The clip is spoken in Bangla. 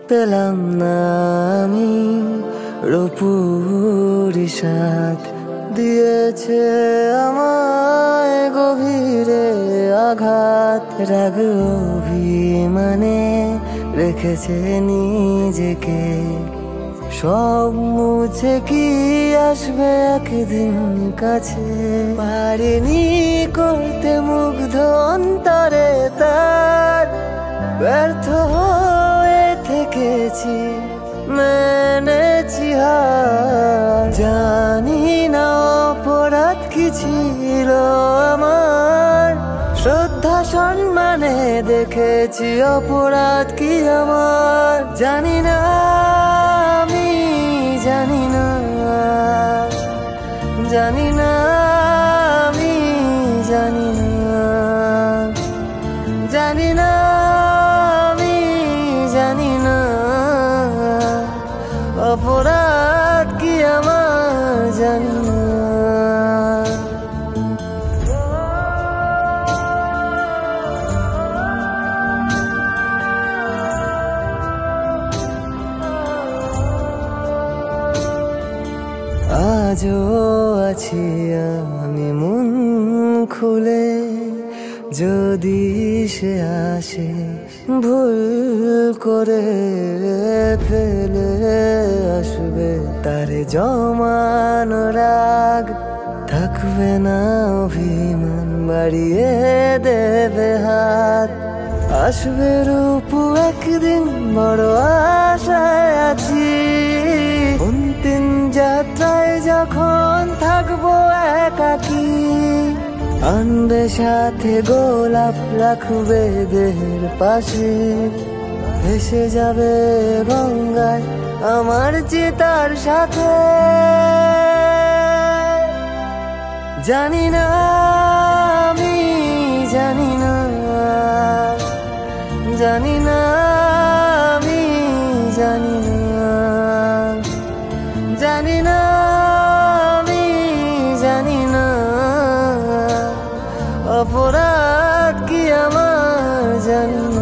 পেলাম না আমি রূপুরি সাথ দিয়েছে আমায় গভীরে আঘাত রাগ অভিমানে রেখেছে নিজেকে সব মুছে কি আসবে একদিন কাছে পারিনি করতে মুগ্ধ অন্তরে তার ব্যর্থ হয়ে থেকেছি মেনেছি হার জানি না অপরাধ কি ছিল আমার শ্রদ্ধা সম্মানে দেখেছি অপরাধ কি আমার জানি না আমি জানি না জানি না আমি জানি না জানি না আমি জানি না অপরাধ কি আমার জানি না আজও আছি আমি মন খুলে যদি সে আসে ভুল করে ফেলে আসবে তার জমানো রাগ থাকবে না অভিমান বাড়িয়ে দেবে হাত আসবে রূপু একদিন বড় আশায় আছি অন্তিম যাত্রায় যখন থাকবো একাকী আনবে সাথে গোলাপ রাখবে দেহের পাশে ভেসে যাবে গঙ্গায় আমার চিতার সাথে জানি না আমি জানি না জানি না আমি জানি না জানি না আমি জানি না অপরাধ কি আমার জানি না